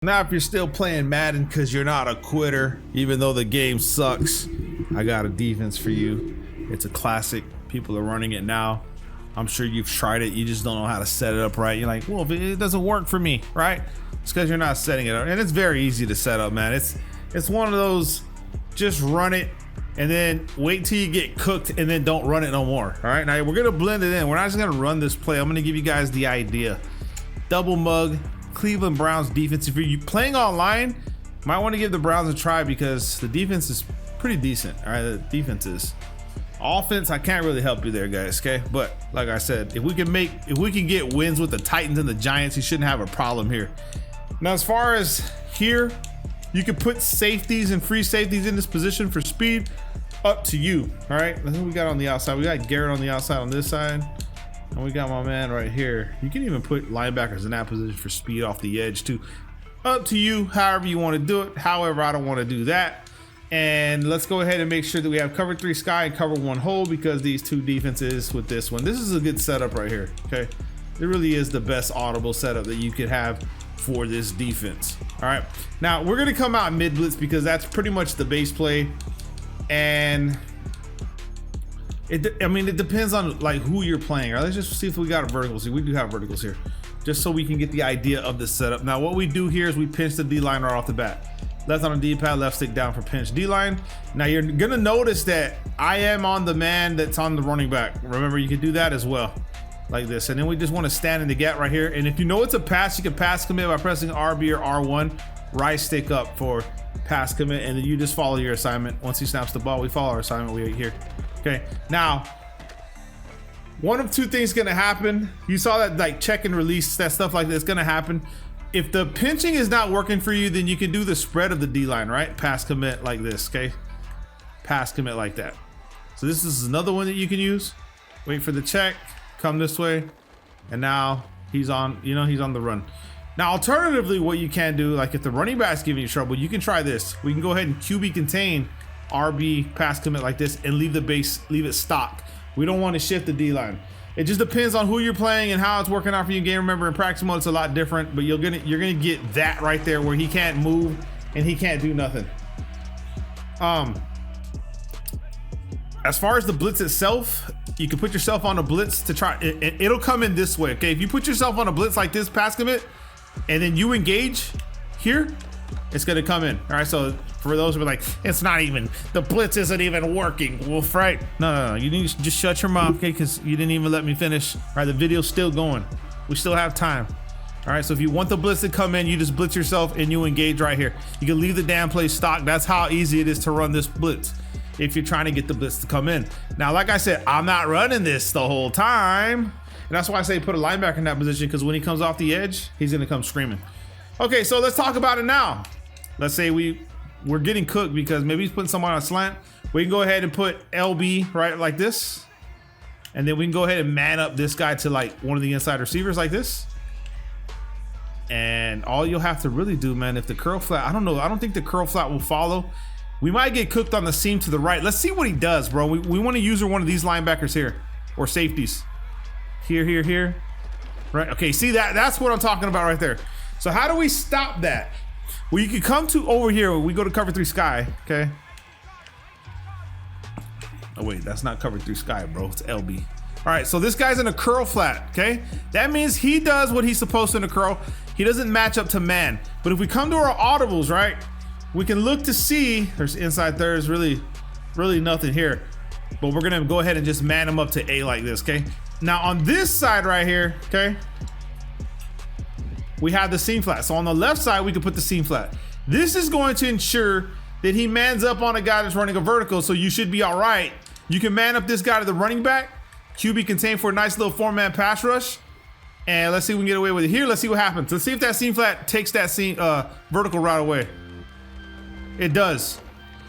Now, if you're still playing Madden because you're not a quitter, even though the game sucks, I got a defense for you. It's a classic. People are running it now. I'm sure you've tried it. You just don't know how to set it up right. You're like, well, it doesn't work for me, right? It's because you're not setting it up. And it's very easy to set up, man. It's one of those, just run it and then wait till you get cooked and then don't run it no more. All right, now we're gonna blend it in. We're not just gonna run this play. I'm gonna give you guys the idea. Double mug, Cleveland Browns defense. If you're playing online, might want to give the Browns a try because the defense is pretty decent. All right, the defense is. Offense, I can't really help you there, guys. Okay, but like I said, if we can get wins with the Titans and the Giants, you shouldn't have a problem here. Now, as far as here, you can put safeties and free safeties in this position for speed. Up to you. All right, that's what we got on the outside. We got Garrett on the outside on this side. And we got my man right here. You can even put linebackers in that position for speed off the edge too. Up to you, however you want to do it. However, I don't want to do that. And let's go ahead and make sure that we have cover 3 sky and cover 1 hole because these two defenses with this one. This is a good setup right here, okay? It really is the best audible setup that you could have for this defense. All right, now we're gonna come out mid blitz because that's pretty much the base play. And it depends on like who you're playing. All right, let's just see if we got a vertical. See, we do have verticals here, just so we can get the idea of the setup. Now, what we do here is we pinch the D line right off the bat. Left on the D-pad, left stick down for pinch D line. Now you're gonna notice that I am on the man that's on the running back. Remember, you can do that as well, like this. And then we just want to stand in the gap right here. And if you know it's a pass, you can pass commit by pressing RB or R1, right stick up for pass commit, and then you just follow your assignment. Once he snaps the ball, we follow our assignment. We here. Okay, now one of two things gonna happen. You saw that like check and release, that stuff like that's gonna happen. If the pinching is not working for you, then you can do the spread of the D line, right? Pass commit like this, okay? Pass commit like that. So this is another one that you can use. Wait for the check, come this way, and now he's on, he's on the run. Now, alternatively, what you can do, like if the running back's giving you trouble, you can try this. We can go ahead and QB contain RB pass commit like this and leave the base, leave it stock. We don't want to shift the D line. It just depends on who you're playing and how it's working out for you in game. Remember, in practice mode, it's a lot different, but you're gonna get that right there where he can't move and he can't do nothing. As far as the blitz itself, you can put yourself on a blitz to try. It'll come in this way, okay? If you put yourself on a blitz like this, pass commit, and then you engage here, it's gonna come in. All right, so for those who are like, it's not even, the blitz isn't even working, Wolf, right? No, you need to just shut your mouth, okay? Because you didn't even let me finish. All right, the video's still going. We still have time. All right, so if you want the blitz to come in, you just blitz yourself and you engage right here. You can leave the damn play stock. That's how easy it is to run this blitz if you're trying to get the blitz to come in. Now, like I said, I'm not running this the whole time. And that's why I say put a linebacker in that position, because when he comes off the edge, he's gonna come screaming. Okay, so let's talk about it now. Let's say we're getting cooked because maybe he's putting someone on a slant. We can go ahead and put LB right like this. And then we can go ahead and man up this guy to like one of the inside receivers like this. And all you'll have to really do, man, if the curl flat, I don't know, I don't think the curl flat will follow. We might get cooked on the seam to the right. Let's see what he does, bro. We want to use one of these linebackers here, or safeties. Here. Right, okay, see that's what I'm talking about right there. So how do we stop that? Well, you can come to over here. We go to cover 3 sky, okay? Oh wait, that's not cover 3 sky, bro. It's LB. All right, so this guy's in a curl flat, okay? That means he does what he's supposed to in a curl. He doesn't match up to man. But if we come to our audibles, right, we can look to see, there's inside there's really nothing here. But we're gonna go ahead and just man him up to A like this, okay? Now on this side right here, okay, we have the seam flat. So on the left side, we can put the seam flat. This is going to ensure that he mans up on a guy that's running a vertical, so you should be all right. You can man up this guy to the running back, QB contain for a nice little 4-man pass rush. And let's see if we can get away with it here. Let's see what happens. Let's see if that seam flat takes that seam vertical route away. It does.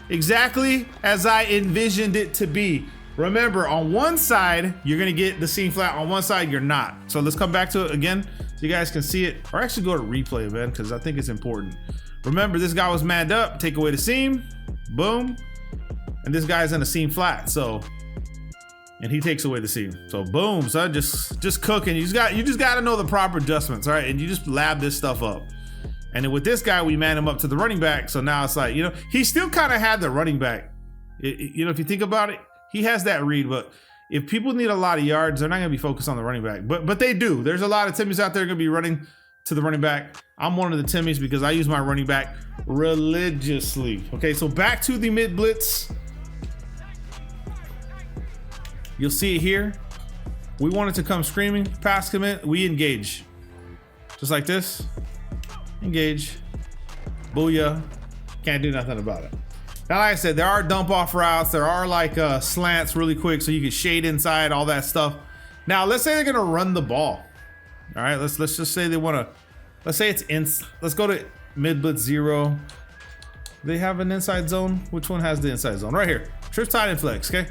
Exactly as I envisioned it to be. Remember, on one side, you're gonna get the seam flat. On one side, you're not. So let's come back to it again so you guys can see it. Or actually go to replay, man, because I think it's important. Remember, this guy was manned up. Take away the seam. Boom. And this guy's in a seam flat. So, and he takes away the seam. So boom, son, just cooking. You just got to know the proper adjustments, all right? And you just lab this stuff up. And then with this guy, we man him up to the running back. So now it's like, you know, he still kind of had the running back. You know, if you think about it, he has that read. But if people need a lot of yards, they're not going to be focused on the running back. But they do. There's a lot of Timmies out there going to be running to the running back. I'm one of the Timmies because I use my running back religiously. Okay, so back to the mid blitz. You'll see it here. We want it to come screaming, pass commit, we engage. Just like this. Engage. Booyah. Can't do nothing about it. Now, like I said, there are dump off routes. There are like slants really quick so you can shade inside, all that stuff. Now, let's say they're gonna run the ball. All right, let's just say they wanna, let's say it's in, let's go to mid blitz 0. They have an inside zone. Which one has the inside zone? Right here. Trips, tight end, flex, okay?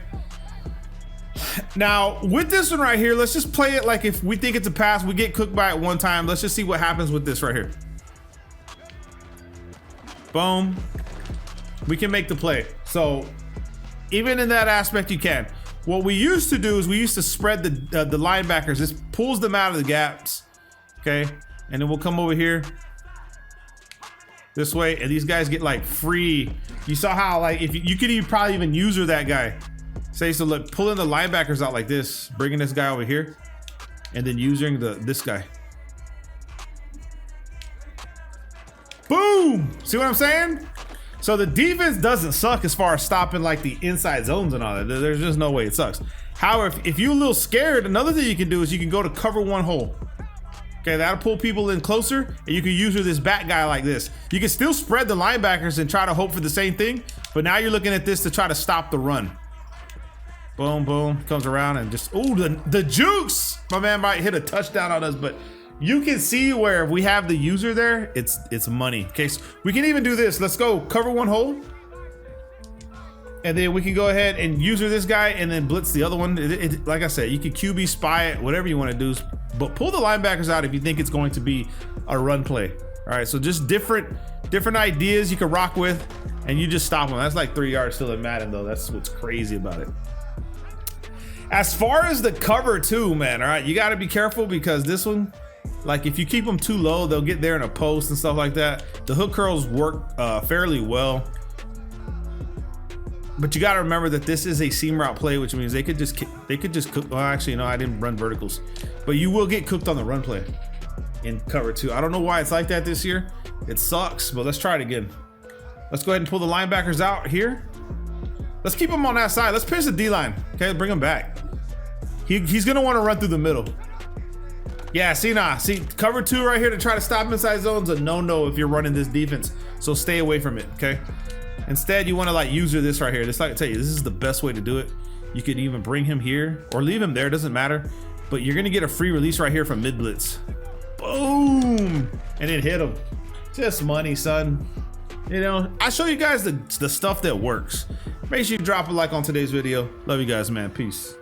Now, with this one right here, let's just play it like if we think it's a pass, we get cooked by it one time. Let's just see what happens with this right here. Boom. We can make the play. So even in that aspect, you can. What we used to do is we used to spread the linebackers. This pulls them out of the gaps, okay? And then we'll come over here this way, and these guys get like free. You saw how like if you could probably even user that guy. Say so, look, pulling the linebackers out like this, bringing this guy over here, and then using this guy. Boom! See what I'm saying? So the defense doesn't suck as far as stopping like the inside zones and all that. There's just no way it sucks. However, if you're a little scared, another thing you can do is you can go to cover one hole. Okay, that'll pull people in closer, and you can use this back guy like this. You can still spread the linebackers and try to hope for the same thing, but now you're looking at this to try to stop the run. Boom, boom, comes around and just, ooh, the jukes! My man might hit a touchdown on us, but you can see where if we have the user there, it's money. Okay, so we can even do this. Let's go cover one hole. And then we can go ahead and user this guy and then blitz the other one. Like I said, you can QB spy it, whatever you want to do, but pull the linebackers out if you think it's going to be a run play. All right, so just different ideas you can rock with, and you just stop them. That's like 3 yards still in Madden though. That's what's crazy about it. As far as the cover too, man, all right, you gotta be careful because this one, like if you keep them too low, they'll get there in a post and stuff like that. The hook curls work fairly well. But you gotta remember that this is a seam route play, which means they could just cook. Well, actually, no, I didn't run verticals, but you will get cooked on the run play in cover two. I don't know why it's like that this year. It sucks, but let's try it again. Let's go ahead and pull the linebackers out here. Let's keep them on that side. Let's pinch the D-line. Okay, bring him back. He's gonna want to run through the middle. Yeah, see, cover two right here to try to stop inside zones a no-no if you're running this defense. So stay away from it, okay? Instead, you want to like user this right here. This, like I tell you, this is the best way to do it. You could even bring him here or leave him there, doesn't matter. But you're gonna get a free release right here from mid blitz. Boom! And it hit him. Just money, son. You know, I show you guys the stuff that works. Make sure you drop a like on today's video. Love you guys, man. Peace.